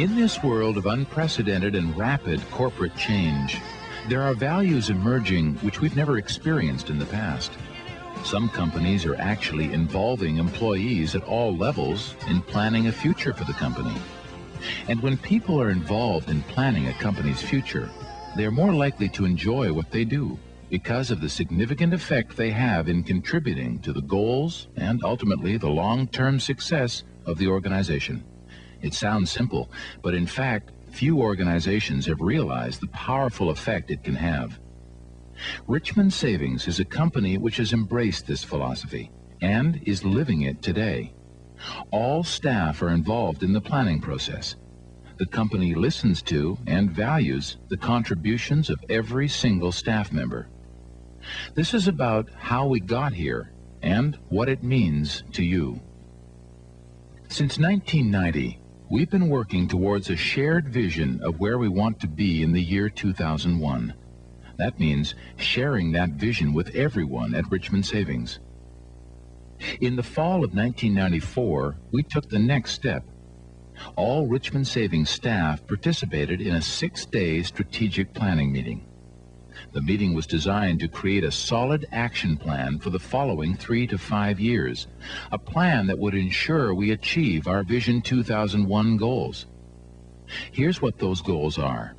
In this world of unprecedented and rapid corporate change, there are values emerging which we've never experienced in the past. Some companies are actually involving employees at all levels in planning a future for the company. And when people are involved in planning a company's future, they are more likely to enjoy what they do because of the significant effect they have in contributing to the goals and ultimately the long-term success of the organization. It sounds simple, but in fact, few organizations have realized the powerful effect it can have. Richmond Savings is a company which has embraced this philosophy and is living it today. All staff are involved in the planning process. The company listens to and values the contributions of every single staff member. This is about how we got here and what it means to you. Since 1990, we've been working towards a shared vision of where we want to be in the year 2001. That means sharing that vision with everyone at Richmond Savings. In the fall of 1994, we took the next step. All Richmond Savings staff participated in a 6-day strategic planning meeting. The meeting was designed to create a solid action plan for the following 3 to 5 years, a plan that would ensure we achieve our Vision 2001 goals. Here's what those goals are.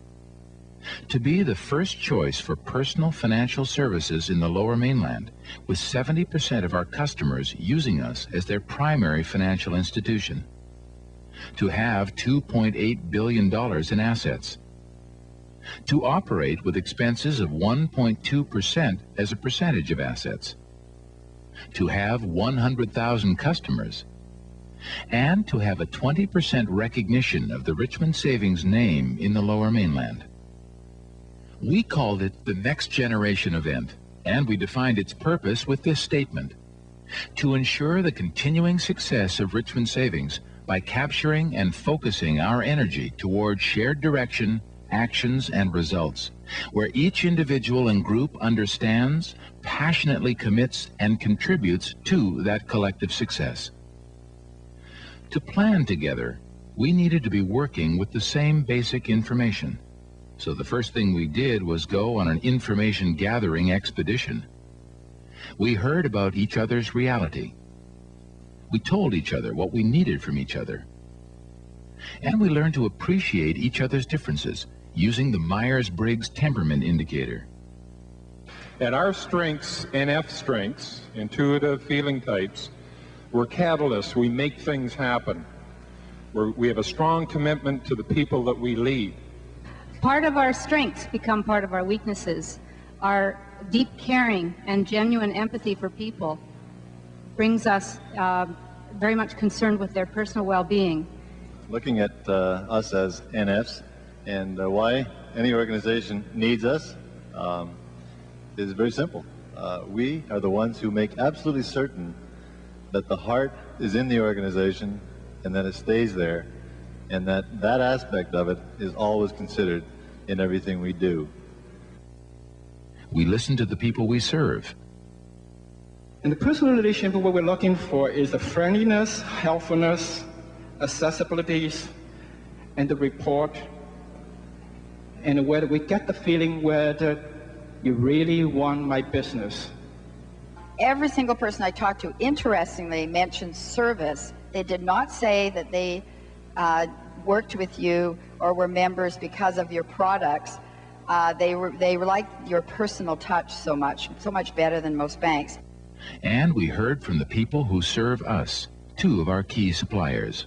To be the first choice for personal financial services in the Lower Mainland, with 70% of our customers using us as their primary financial institution. To have $2.8 billion in assets. To operate with expenses of 1.2% as a percentage of assets. To have 100,000 customers. And to have a 20% recognition of the Richmond Savings name in the Lower Mainland. We called it the Next Generation event, and we defined its purpose with this statement: to ensure the continuing success of Richmond Savings by capturing and focusing our energy toward shared direction, actions, and results, where each individual and group understands, passionately commits, and contributes to that collective success. To plan together, we needed to be working with the same basic information. So the first thing we did was go on an information gathering expedition. We heard about each other's reality. We told each other what we needed from each other. And we learned to appreciate each other's differences using the Myers-Briggs Temperament Indicator. And our strengths, NF strengths, intuitive feeling types, we're catalysts. We make things happen. We have a strong commitment to the people that we lead. Part of our strengths become part of our weaknesses. Our deep caring and genuine empathy for people brings us very much concerned with their personal well-being. Looking at us as NFs and why any organization needs us is very simple. We are the ones who make absolutely certain that the heart is in the organization and that it stays there, and that aspect of it is always considered in everything we do. We listen to the people we serve. In the personal relationship, what we're looking for is the friendliness, helpfulness, accessibilities, and the report, and whether we get the feeling whether you really want my business. Every single person I talked to, interestingly, mentioned service. They did not say that they worked with you or were members because of your products. They liked your personal touch so much better than most banks. And we heard from the people who serve us, 2 of our key suppliers.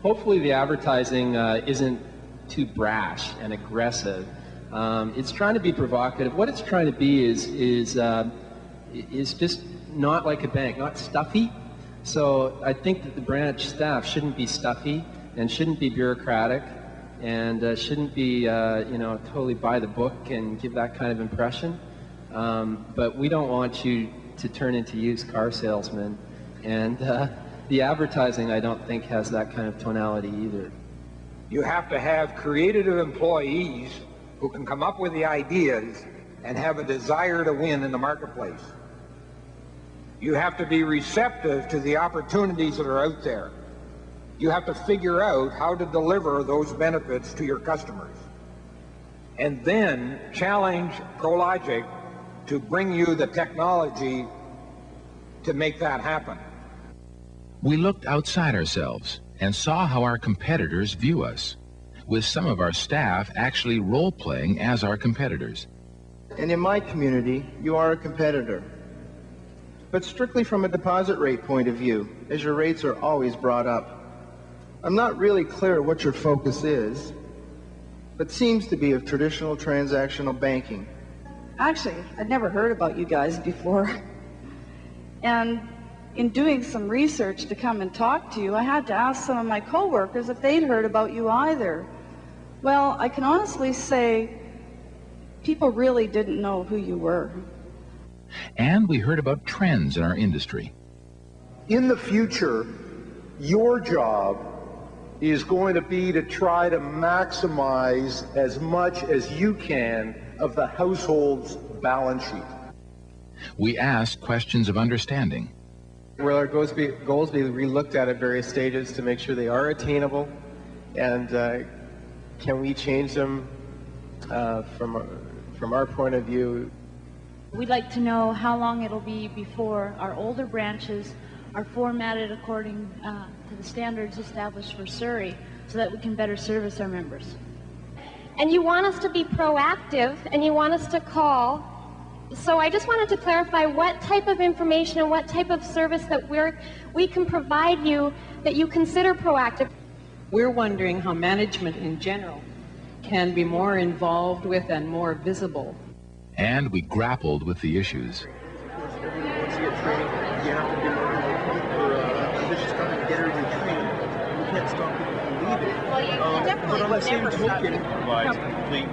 Hopefully the advertising isn't too brash and aggressive. It's trying to be provocative. What it's trying to be is just not like a bank, not stuffy. So I think that the branch staff shouldn't be stuffy and shouldn't be bureaucratic and shouldn't be totally by the book and give that kind of impression. But we don't want you to turn into used car salesmen, and the advertising I don't think has that kind of tonality either. You have to have creative employees who can come up with the ideas and have a desire to win in the marketplace. You have to be receptive to the opportunities that are out there. You have to figure out how to deliver those benefits to your customers. And then challenge Prologic to bring you the technology to make that happen. We looked outside ourselves and saw how our competitors view us, with some of our staff actually role-playing as our competitors. And in my community, you are a competitor. But strictly from a deposit rate point of view, as your rates are always brought up. I'm not really clear what your focus is, but seems to be of traditional transactional banking. Actually, I'd never heard about you guys before. And in doing some research to come and talk to you, I had to ask some of my coworkers if they'd heard about you either. Well, I can honestly say people really didn't know who you were. And we heard about trends in our industry. In the future, your job is going to be to try to maximize as much as you can of the household's balance sheet. We asked questions of understanding. Will our goals be re-looked at various stages to make sure they are attainable? And can we change them from our point of view? We'd like to know how long it'll be before our older branches are formatted according to the standards established for Surrey so that we can better service our members. And you want us to be proactive and you want us to call. So I just wanted to clarify what type of information and what type of service that we can provide you that you consider proactive. We're wondering how management in general can be more involved with and more visible. And we grappled with the issues. But on the same token, provides complete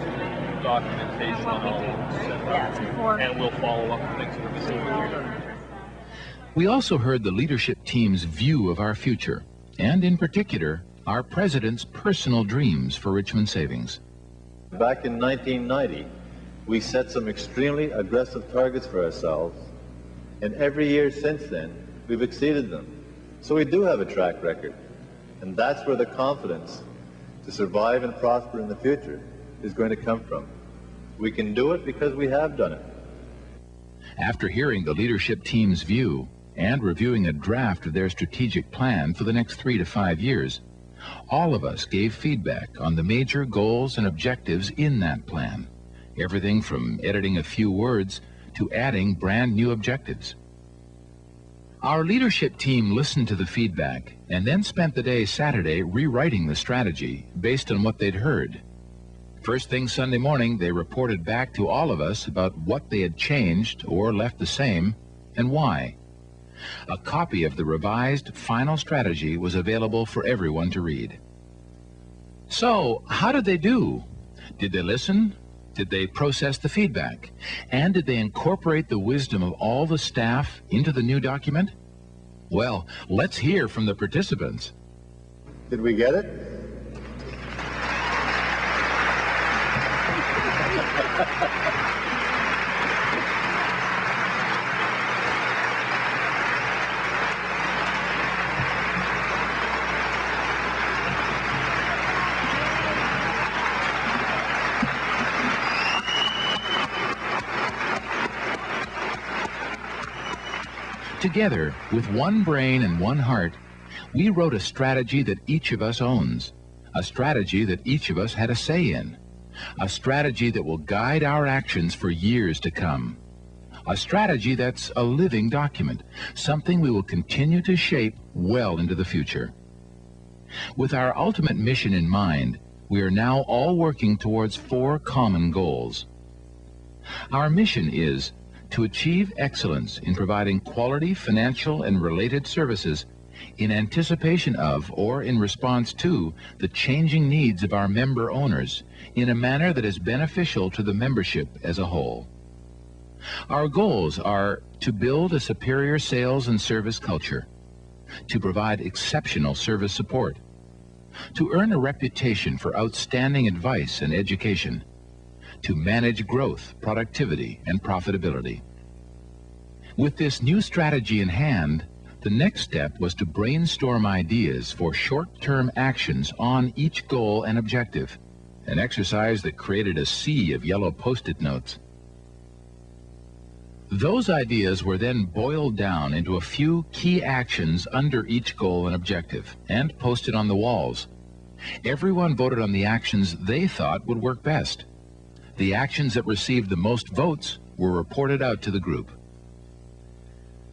documentation on all and we'll follow up with things that are missing here. We also heard the leadership team's view of our future, and in particular, our president's personal dreams for Richmond Savings. Back in 1990, we set some extremely aggressive targets for ourselves, and every year since then, we've exceeded them. So we do have a track record, and that's where the confidence to survive and prosper in the future is going to come from. We can do it because we have done it. After hearing the leadership team's view and reviewing a draft of their strategic plan for the next 3 to 5 years, all of us gave feedback on the major goals and objectives in that plan. Everything from editing a few words to adding brand new objectives. Our leadership team listened to the feedback and then spent the day Saturday rewriting the strategy based on what they'd heard. First thing Sunday morning, they reported back to all of us about what they had changed or left the same and why. A copy of the revised final strategy was available for everyone to read. So, how did they do? Did they listen? Did they process the feedback? And did they incorporate the wisdom of all the staff into the new document? Well, let's hear from the participants. Did we get it? Together, with one brain and one heart, we wrote a strategy that each of us owns, a strategy that each of us had a say in, a strategy that will guide our actions for years to come, a strategy that's a living document, something we will continue to shape well into the future. With our ultimate mission in mind, we are now all working towards 4 common goals. Our mission is to achieve excellence in providing quality financial and related services in anticipation of or in response to the changing needs of our member owners in a manner that is beneficial to the membership as a whole. Our goals are to build a superior sales and service culture, to provide exceptional service support, to earn a reputation for outstanding advice and education, to manage growth, productivity, and profitability. With this new strategy in hand, The next step was to brainstorm ideas for short-term actions on each goal and objective, an exercise that created a sea of yellow Post-it notes. Those ideas were then boiled down into a few key actions under each goal and objective and posted on the walls. Everyone voted on the actions they thought would work best. The actions that received the most votes were reported out to the group.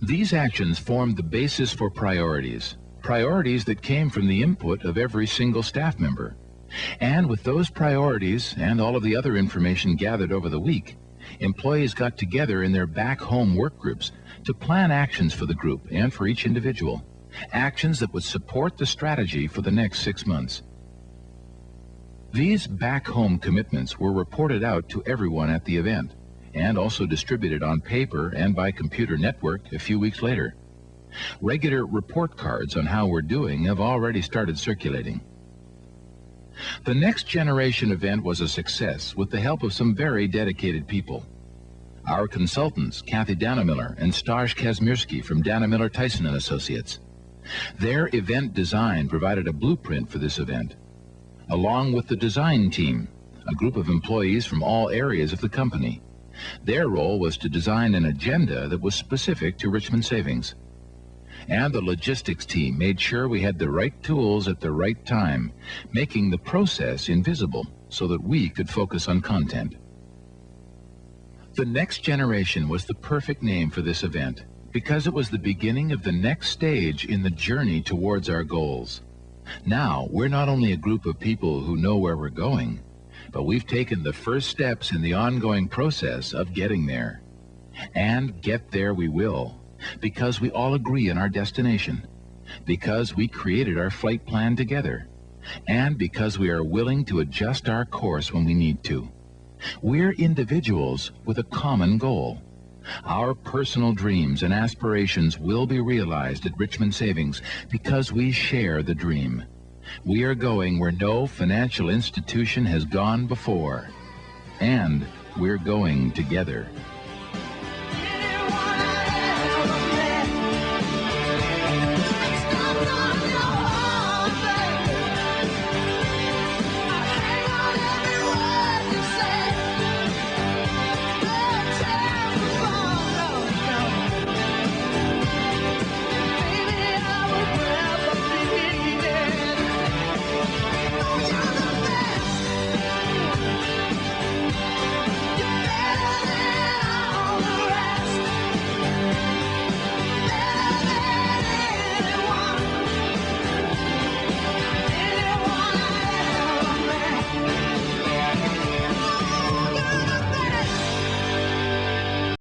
These actions formed the basis for priorities that came from the input of every single staff member. And with those priorities and all of the other information gathered over the week, employees got together in their back-home work groups to plan actions for the group and for each individual, actions that would support the strategy for the next 6 months. These back-home commitments were reported out to everyone at the event and also distributed on paper and by computer network a few weeks later. Regular report cards on how we're doing have already started circulating. The Next Generation event was a success with the help of some very dedicated people. Our consultants, Kathy Dannemiller and Stoj Kazmierski from Dannemiller Tyson & Associates. Their event design provided a blueprint for this event, along with the design team, a group of employees from all areas of the company. Their role was to design an agenda that was specific to Richmond Savings. And the logistics team made sure we had the right tools at the right time, making the process invisible so that we could focus on content. The Next Generation was the perfect name for this event because it was the beginning of the next stage in the journey towards our goals. Now, we're not only a group of people who know where we're going, but we've taken the first steps in the ongoing process of getting there. And get there we will, because we all agree on our destination, because we created our flight plan together, and because we are willing to adjust our course when we need to. We're individuals with a common goal. Our personal dreams and aspirations will be realized at Richmond Savings because we share the dream. We are going where no financial institution has gone before, and we're going together.